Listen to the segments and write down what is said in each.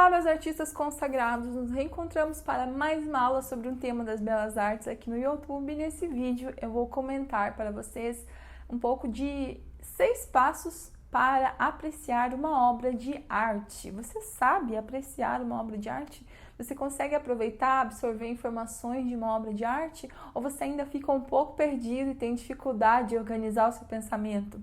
Olá, meus artistas consagrados! Nos reencontramos para mais uma aula sobre um tema das belas artes aqui no YouTube. E nesse vídeo eu vou comentar para vocês um pouco de 6 passos para apreciar uma obra de arte. Você sabe apreciar uma obra de arte? Você consegue aproveitar, absorver informações de uma obra de arte? Ou você ainda fica um pouco perdido e tem dificuldade de organizar o seu pensamento?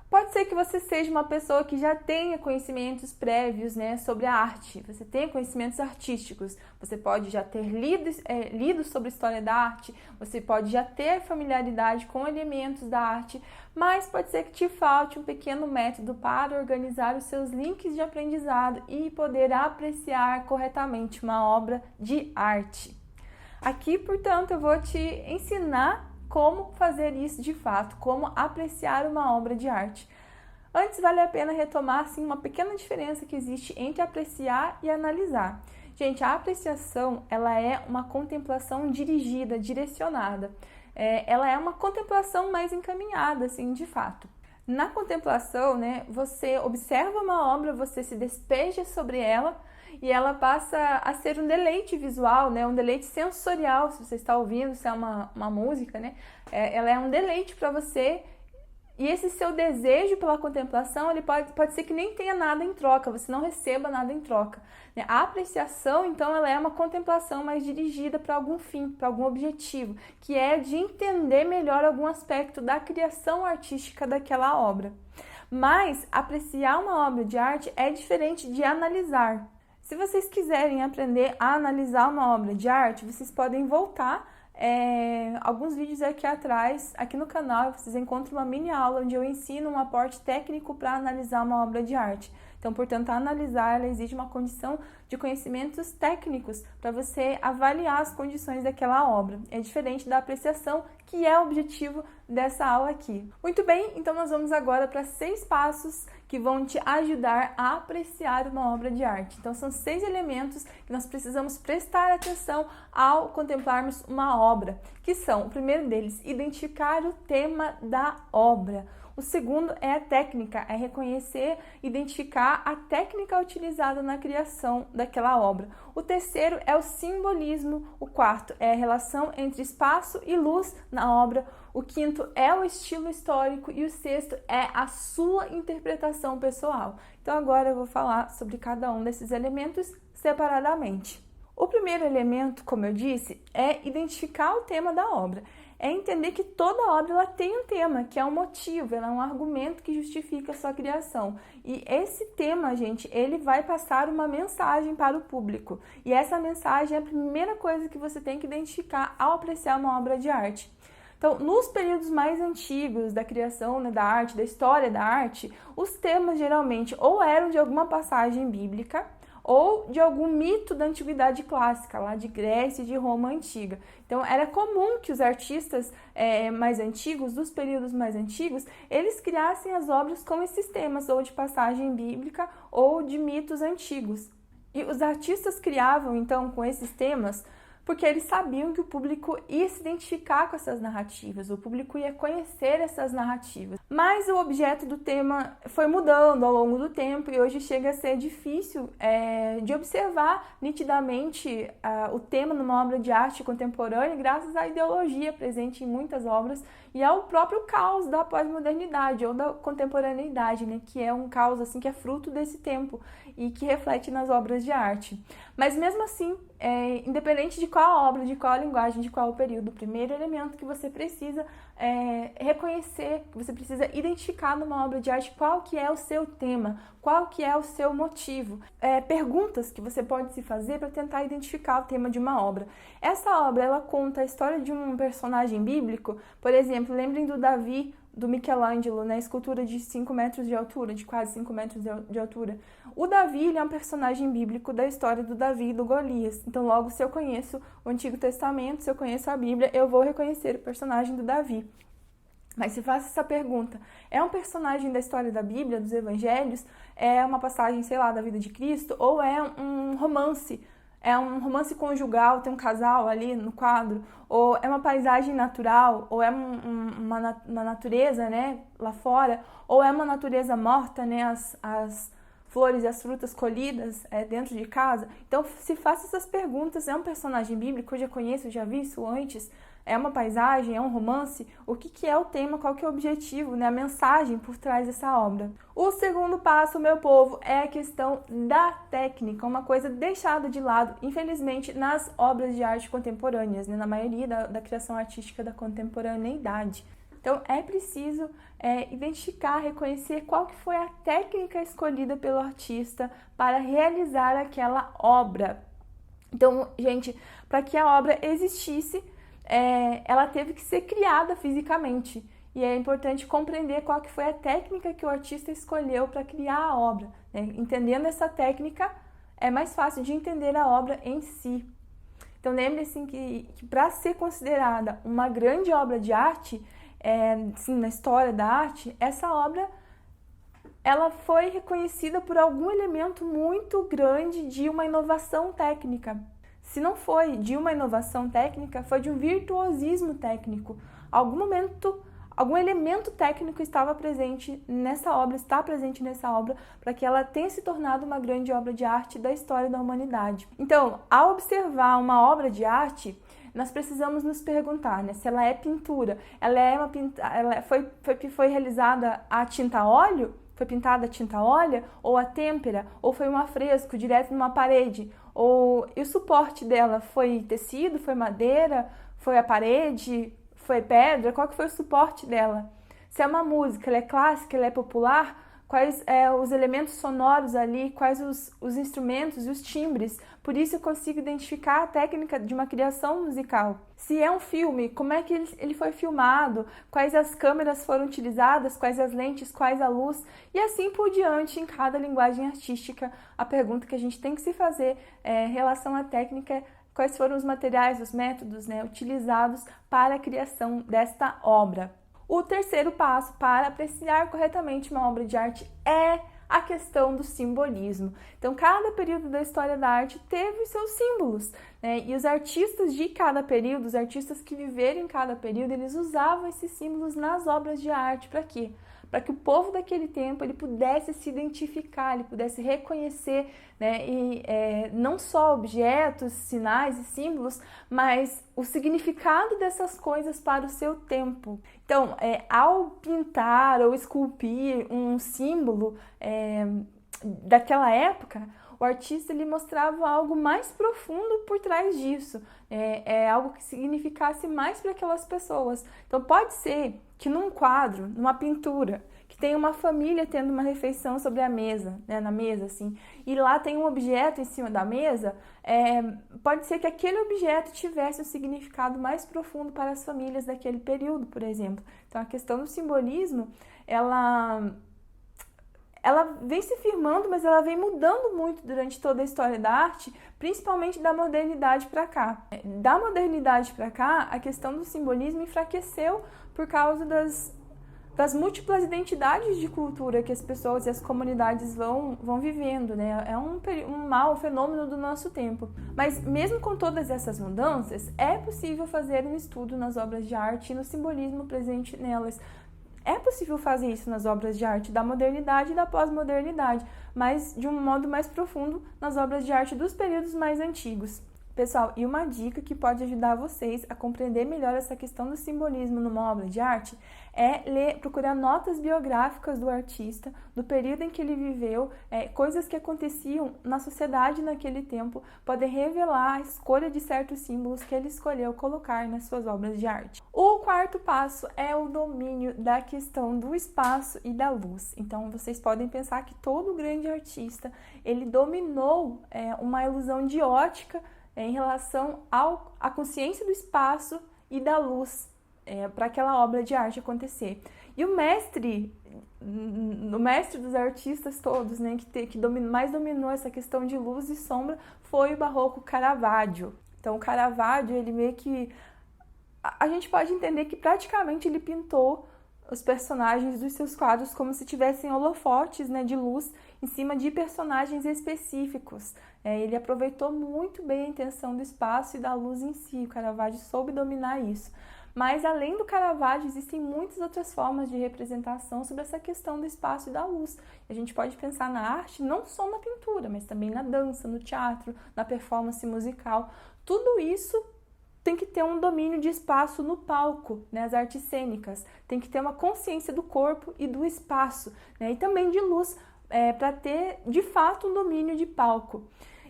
Pode ser que você seja uma pessoa que já tenha conhecimentos prévios, sobre a arte. Você tenha conhecimentos artísticos. Você pode já ter lido sobre a história da arte. Você pode já ter familiaridade com elementos da arte. Mas pode ser que te falte um pequeno método para organizar os seus links de aprendizado e poder apreciar corretamente uma obra de arte. Aqui, portanto, eu vou te ensinar como fazer isso de fato, como apreciar uma obra de arte. Antes, vale a pena retomar uma pequena diferença que existe entre apreciar e analisar. Gente, a apreciação, ela é uma contemplação dirigida, direcionada. Ela é uma contemplação mais encaminhada, de fato. Na contemplação, você observa uma obra, você se despeja sobre ela, e ela passa a ser um deleite visual, um deleite sensorial, se você está ouvindo, se é uma música, ela é um deleite para você, e esse seu desejo pela contemplação, ele pode ser que nem tenha nada em troca, você não receba nada em troca. A apreciação, então, ela é uma contemplação mais dirigida para algum fim, para algum objetivo, que é de entender melhor algum aspecto da criação artística daquela obra. Mas apreciar uma obra de arte é diferente de analisar. Se vocês quiserem aprender a analisar uma obra de arte, vocês podem voltar alguns vídeos aqui atrás, aqui no canal, vocês encontram uma mini aula onde eu ensino um aporte técnico para analisar uma obra de arte. Então, portanto, analisar, ela exige uma condição de conhecimentos técnicos para você avaliar as condições daquela obra. É diferente da apreciação, que é o objetivo dessa aula aqui. Muito bem, então nós vamos agora para 6 passos que vão te ajudar a apreciar uma obra de arte. Então, são 6 elementos que nós precisamos prestar atenção ao contemplarmos uma obra, que são, o primeiro deles, identificar o tema da obra. O segundo é a técnica, é reconhecer, identificar a técnica utilizada na criação daquela obra. O terceiro é o simbolismo, o quarto é a relação entre espaço e luz na obra, o quinto é o estilo histórico e o sexto é a sua interpretação pessoal. Então agora eu vou falar sobre cada um desses elementos separadamente. O primeiro elemento, como eu disse, é identificar o tema da obra. É entender que toda obra ela tem um tema, que é um motivo, ela é um argumento que justifica a sua criação. E esse tema, gente, ele vai passar uma mensagem para o público. E essa mensagem é a primeira coisa que você tem que identificar ao apreciar uma obra de arte. Então, nos períodos mais antigos da criação da arte, da história da arte, os temas geralmente ou eram de alguma passagem bíblica, ou de algum mito da antiguidade clássica, lá de Grécia e de Roma antiga. Então, era comum que os artistas mais antigos, dos períodos mais antigos, eles criassem as obras com esses temas, ou de passagem bíblica, ou de mitos antigos. E os artistas criavam, então, com esses temas, porque eles sabiam que o público ia se identificar com essas narrativas, o público ia conhecer essas narrativas. Mas o objeto do tema foi mudando ao longo do tempo e hoje chega a ser difícil de observar nitidamente o tema numa obra de arte contemporânea graças à ideologia presente em muitas obras e ao próprio caos da pós-modernidade ou da contemporaneidade, que é um caos que é fruto desse tempo e que reflete nas obras de arte. Mas mesmo assim, independente de qual obra, de qual linguagem, de qual período, o primeiro elemento que você precisa reconhecer, que você precisa identificar numa obra de arte qual que é o seu tema, qual que é o seu motivo. Perguntas que você pode se fazer para tentar identificar o tema de uma obra. Essa obra, ela conta a história de um personagem bíblico, por exemplo, lembrem do Davi, do Michelangelo, na escultura de 5 metros de altura, de quase 5 metros de altura. O Davi, ele é um personagem bíblico da história do Davi e do Golias. Então, logo, se eu conheço o Antigo Testamento, se eu conheço a Bíblia, eu vou reconhecer o personagem do Davi. Mas se faço essa pergunta, é um personagem da história da Bíblia, dos Evangelhos? É uma passagem, da vida de Cristo? Ou é um romance? É um romance conjugal, tem um casal ali no quadro? Ou é uma paisagem natural? Ou é uma natureza, lá fora? Ou é uma natureza morta, as flores e as frutas colhidas dentro de casa? Então se faça essas perguntas. É um personagem bíblico? Eu já conheço, eu já vi isso antes? É uma paisagem? É um romance? O que é o tema? Qual que é o objetivo, né? A mensagem por trás dessa obra? O segundo passo, meu povo, é a questão da técnica, uma coisa deixada de lado, infelizmente, nas obras de arte contemporâneas, né? Na maioria da criação artística da contemporaneidade. Então, é preciso identificar, reconhecer qual que foi a técnica escolhida pelo artista para realizar aquela obra. Então, gente, para que a obra existisse, ela teve que ser criada fisicamente. E é importante compreender qual que foi a técnica que o artista escolheu para criar a obra, né? Entendendo essa técnica, é mais fácil de entender a obra em si. Então, lembre-se que para ser considerada uma grande obra de arte, sim, na história da arte, essa obra ela foi reconhecida por algum elemento muito grande de uma inovação técnica. Se não foi de uma inovação técnica, foi de um virtuosismo técnico. Algum elemento técnico estava presente nessa obra, está presente nessa obra, para que ela tenha se tornado uma grande obra de arte da história da humanidade. Então, ao observar uma obra de arte, nós precisamos nos perguntar, né, se ela é pintura, foi realizada a tinta a óleo? Foi pintada a tinta a óleo? Ou a têmpera? Ou foi um afresco direto numa parede? E o suporte dela foi tecido? Foi madeira? Foi a parede? Foi pedra? Qual que foi o suporte dela? Se é uma música, ela é clássica, ela é popular? Quais os elementos sonoros ali? Quais os instrumentos e os timbres? Por isso eu consigo identificar a técnica de uma criação musical. Se é um filme, como é que ele foi filmado? Quais as câmeras foram utilizadas? Quais as lentes? Quais a luz? E assim por diante, em cada linguagem artística, a pergunta que a gente tem que se fazer em relação à técnica é: quais foram os materiais, os métodos, né, utilizados para a criação desta obra? O terceiro passo para apreciar corretamente uma obra de arte é a questão do simbolismo. Então, cada período da história da arte teve seus símbolos, né? E os artistas de cada período, os artistas que viveram em cada período, eles usavam esses símbolos nas obras de arte. Para quê? Para que o povo daquele tempo ele pudesse se identificar, ele pudesse reconhecer, né, não só objetos, sinais e símbolos, mas o significado dessas coisas para o seu tempo. Então, ao pintar ou esculpir um símbolo daquela época, o artista ele mostrava algo mais profundo por trás disso, algo que significasse mais para aquelas pessoas. Então pode ser que num quadro, numa pintura, que tem uma família tendo uma refeição sobre a mesa, né, na mesa assim, e lá tem um objeto em cima da mesa, pode ser que aquele objeto tivesse um significado mais profundo para as famílias daquele período, por exemplo. Então a questão do simbolismo, ela vem se firmando, mas ela vem mudando muito durante toda a história da arte, principalmente da modernidade para cá. Da modernidade para cá, a questão do simbolismo enfraqueceu por causa das múltiplas identidades de cultura que as pessoas e as comunidades vão vivendo, né? É um fenômeno do nosso tempo. Mas mesmo com todas essas mudanças, é possível fazer um estudo nas obras de arte e no simbolismo presente nelas. É possível fazer isso nas obras de arte da modernidade e da pós-modernidade, mas de um modo mais profundo nas obras de arte dos períodos mais antigos. Pessoal, e uma dica que pode ajudar vocês a compreender melhor essa questão do simbolismo numa obra de arte é procurar notas biográficas do artista, do período em que ele viveu, coisas que aconteciam na sociedade naquele tempo, podem revelar a escolha de certos símbolos que ele escolheu colocar nas suas obras de arte. O quarto passo é o domínio da questão do espaço e da luz. Então, vocês podem pensar que todo grande artista, ele dominou uma ilusão de ótica em relação à consciência do espaço e da luz para aquela obra de arte acontecer. E o mestre dos artistas todos, né, que mais dominou essa questão de luz e sombra foi o barroco Caravaggio. Então, o Caravaggio, ele meio que... A gente pode entender que praticamente ele pintou os personagens dos seus quadros como se tivessem holofotes, né, de luz em cima de personagens específicos. Ele aproveitou muito bem a intenção do espaço e da luz em si. O Caravaggio soube dominar isso. Mas além do Caravaggio, existem muitas outras formas de representação sobre essa questão do espaço e da luz. A gente pode pensar na arte não só na pintura, mas também na dança, no teatro, na performance musical. Tudo isso tem que ter um domínio de espaço no palco, né? As artes cênicas. Tem que ter uma consciência do corpo e do espaço, né? E também de luz, para ter, de fato, um domínio de palco.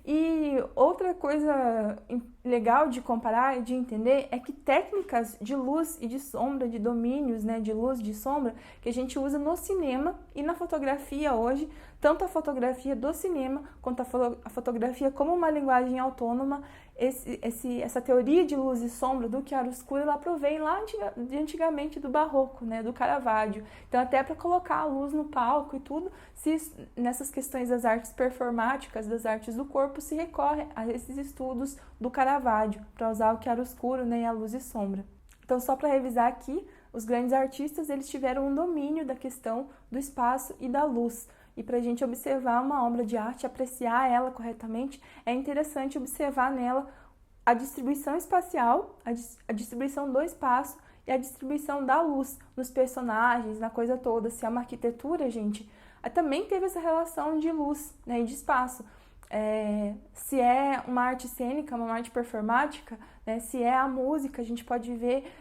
E outra coisa legal de comparar e de entender é que técnicas de luz e de sombra, de domínios, né, de luz e de sombra, que a gente usa no cinema e na fotografia hoje, tanto a fotografia do cinema quanto a fotografia como uma linguagem autônoma, essa teoria de luz e sombra do chiaroscuro, ela provém lá de antigamente do Barroco, né, do Caravaggio. Então, até para colocar a luz no palco e tudo, nessas questões das artes performáticas, das artes do corpo, se recorre a esses estudos do Caravaggio, para usar o chiaroscuro, né, e a luz e sombra. Então, só para revisar aqui, os grandes artistas, eles tiveram um domínio da questão do espaço e da luz. E para a gente observar uma obra de arte, apreciar ela corretamente, é interessante observar nela a distribuição espacial, a distribuição do espaço e a distribuição da luz nos personagens, na coisa toda. Se é uma arquitetura, gente, também teve essa relação de luz, né, e de espaço. Se é uma arte cênica, uma arte performática, né, se é a música, a gente pode ver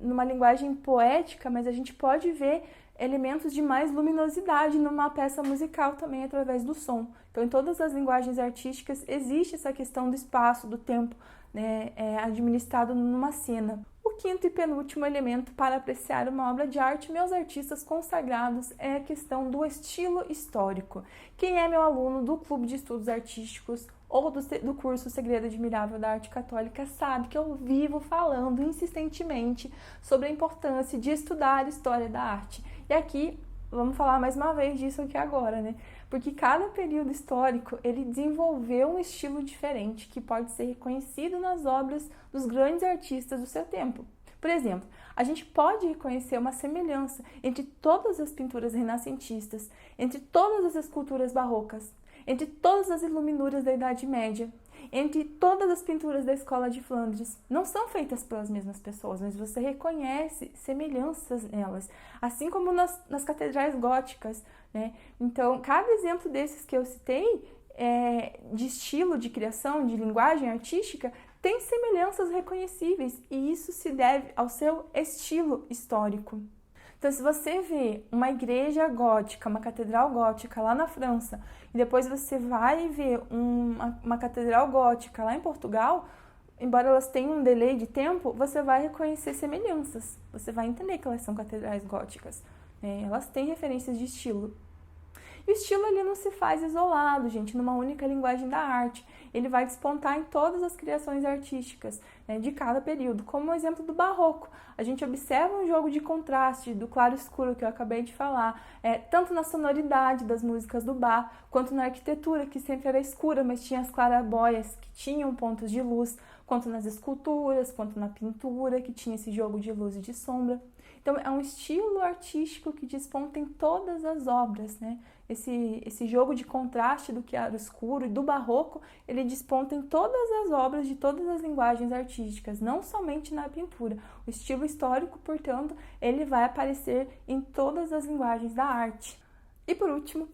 numa linguagem poética, mas a gente pode ver elementos de mais luminosidade numa peça musical também através do som. Então, em todas as linguagens artísticas existe essa questão do espaço, do tempo, né, administrado numa cena. O quinto e penúltimo elemento para apreciar uma obra de arte, meus artistas consagrados, é a questão do estilo histórico. Quem é meu aluno do Clube de Estudos Artísticos ou do curso Segredo Admirável da Arte Católica sabe que eu vivo falando insistentemente sobre a importância de estudar a história da arte. E aqui, vamos falar mais uma vez disso aqui agora, né? Porque cada período histórico, ele desenvolveu um estilo diferente que pode ser reconhecido nas obras dos grandes artistas do seu tempo. Por exemplo, a gente pode reconhecer uma semelhança entre todas as pinturas renascentistas, entre todas as esculturas barrocas, entre todas as iluminuras da Idade Média, entre todas as pinturas da Escola de Flandres. Não são feitas pelas mesmas pessoas, mas você reconhece semelhanças nelas, assim como nas catedrais góticas, né? Então, cada exemplo desses que eu citei, de estilo de criação, de linguagem artística, tem semelhanças reconhecíveis, e isso se deve ao seu estilo histórico. Então, se você vê uma igreja gótica, uma catedral gótica lá na França, e depois você vai ver uma catedral gótica lá em Portugal, embora elas tenham um delay de tempo, você vai reconhecer semelhanças. Você vai entender que elas são catedrais góticas, né? Elas têm referências de estilo. E o estilo ali não se faz isolado, gente, numa única linguagem da arte. Ele vai despontar em todas as criações artísticas, né, de cada período, como o exemplo do Barroco. A gente observa um jogo de contraste do claro-escuro que eu acabei de falar, tanto na sonoridade das músicas do Bach, quanto na arquitetura, que sempre era escura, mas tinha as claraboias, que tinham pontos de luz, quanto nas esculturas, quanto na pintura, que tinha esse jogo de luz e de sombra. Então, é um estilo artístico que desponta em todas as obras, né? Esse jogo de contraste do chiaroscuro e do barroco, ele desponta em todas as obras de todas as linguagens artísticas, não somente na pintura. O estilo histórico, portanto, ele vai aparecer em todas as linguagens da arte. E por último,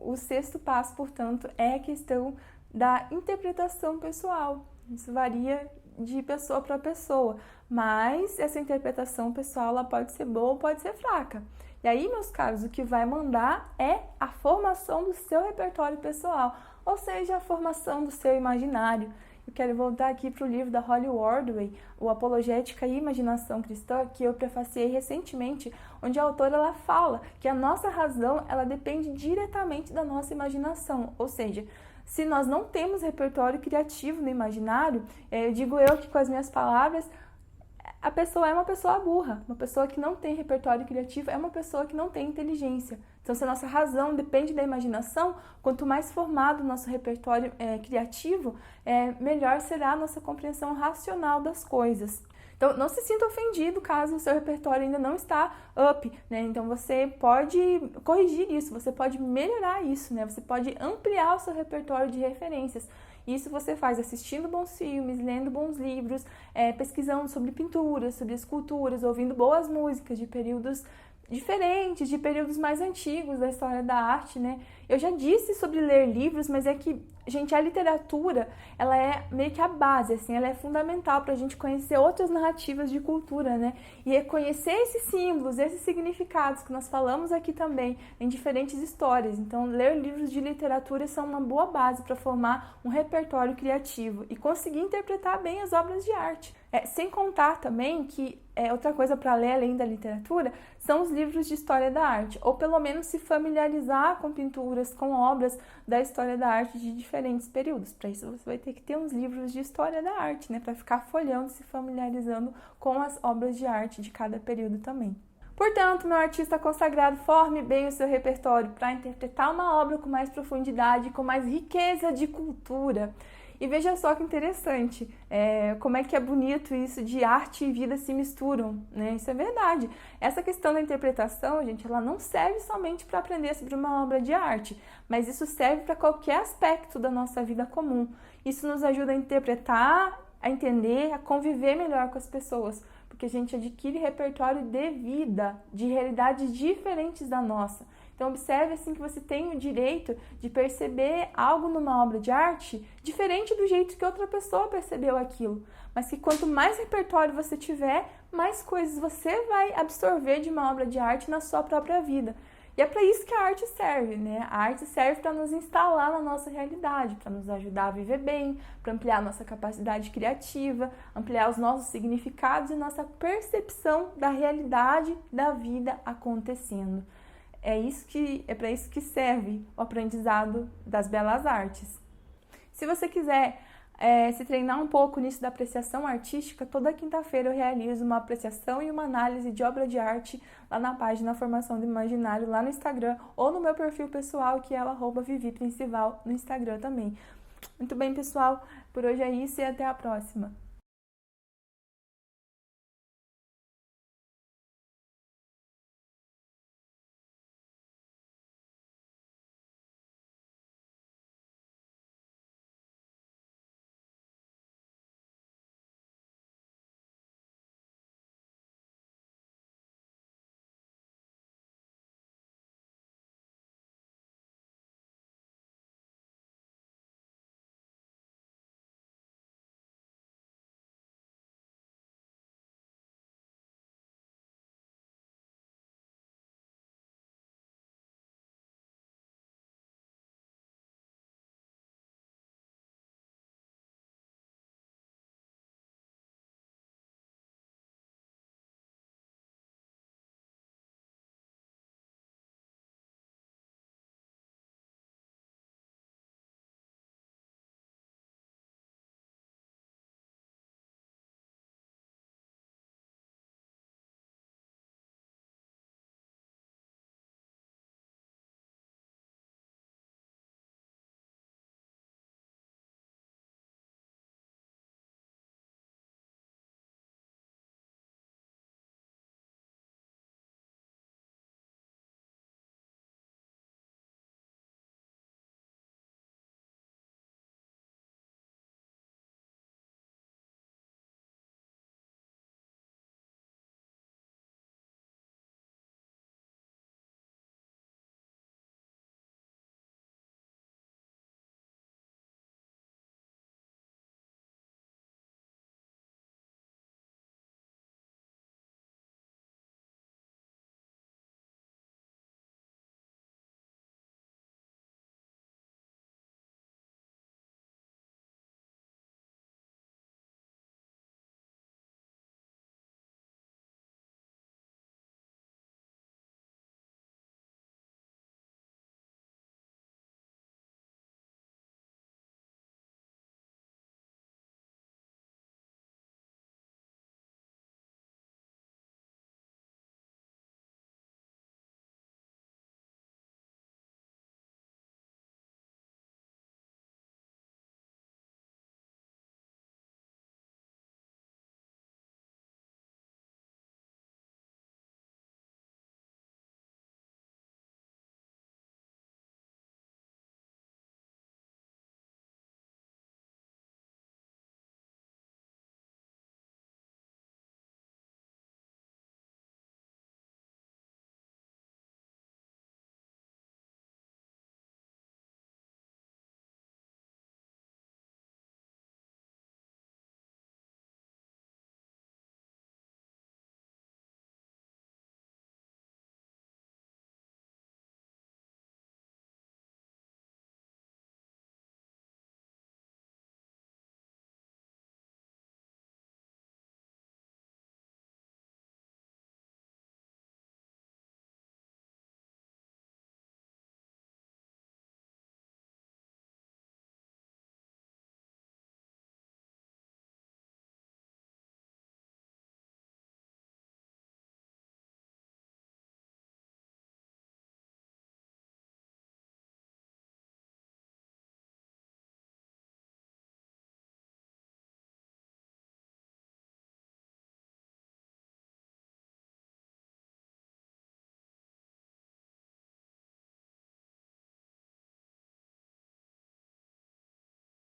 o sexto passo, portanto, é a questão da interpretação pessoal. Isso varia de pessoa para pessoa, mas essa interpretação pessoal ela pode ser boa ou pode ser fraca. E aí, meus caros, o que vai mandar é a formação do seu repertório pessoal, ou seja, a formação do seu imaginário. Eu quero voltar aqui para o livro da Holly Wardway, o Apologética e Imaginação Cristã, que eu prefaciei recentemente, onde a autora ela fala que a nossa razão ela depende diretamente da nossa imaginação, ou seja, se nós não temos repertório criativo no imaginário, eu digo que com as minhas palavras, a pessoa é uma pessoa burra. Uma pessoa que não tem repertório criativo é uma pessoa que não tem inteligência. Então, se a nossa razão depende da imaginação, quanto mais formado o nosso repertório criativo, melhor será a nossa compreensão racional das coisas. Então, não se sinta ofendido caso o seu repertório ainda não está up, né? Então, você pode corrigir isso, você pode melhorar isso, né? Você pode ampliar o seu repertório de referências. Isso você faz assistindo bons filmes, lendo bons livros, pesquisando sobre pinturas, sobre esculturas, ouvindo boas músicas de períodos diferentes, de períodos mais antigos da história da arte, né? Eu já disse sobre ler livros, mas é que, gente, a literatura, ela é meio que a base, assim, ela é fundamental para a gente conhecer outras narrativas de cultura, né? E reconhecer esses símbolos, esses significados que nós falamos aqui também em diferentes histórias. Então, ler livros de literatura são uma boa base para formar um repertório criativo e conseguir interpretar bem as obras de arte. Sem contar também que outra coisa para ler além da literatura são os livros de história da arte, ou pelo menos se familiarizar com pinturas, com obras da história da arte de diferentes períodos. Para isso você vai ter que ter uns livros de história da arte, né, para ficar folheando, se familiarizando com as obras de arte de cada período também. Portanto, meu artista consagrado, forme bem o seu repertório para interpretar uma obra com mais profundidade, com mais riqueza de cultura. E veja só que interessante, como é que é bonito isso de arte e vida se misturam, né? Isso é verdade. Essa questão da interpretação, gente, ela não serve somente para aprender sobre uma obra de arte, mas isso serve para qualquer aspecto da nossa vida comum. Isso nos ajuda a interpretar, a entender, a conviver melhor com as pessoas, porque a gente adquire repertório de vida, de realidades diferentes da nossa. Então, observe assim que você tem o direito de perceber algo numa obra de arte diferente do jeito que outra pessoa percebeu aquilo. Mas que quanto mais repertório você tiver, mais coisas você vai absorver de uma obra de arte na sua própria vida. E é para isso que a arte serve, né? A arte serve para nos instalar na nossa realidade, para nos ajudar a viver bem, para ampliar a nossa capacidade criativa, ampliar os nossos significados e nossa percepção da realidade da vida acontecendo. É para isso que serve o aprendizado das belas artes. Se você quiser se treinar um pouco nisso da apreciação artística, toda quinta-feira eu realizo uma apreciação e uma análise de obra de arte lá na página Formação do Imaginário, lá no Instagram, ou no meu perfil pessoal, que é o @viviprincival no Instagram também. Muito bem, pessoal, por hoje é isso e até a próxima.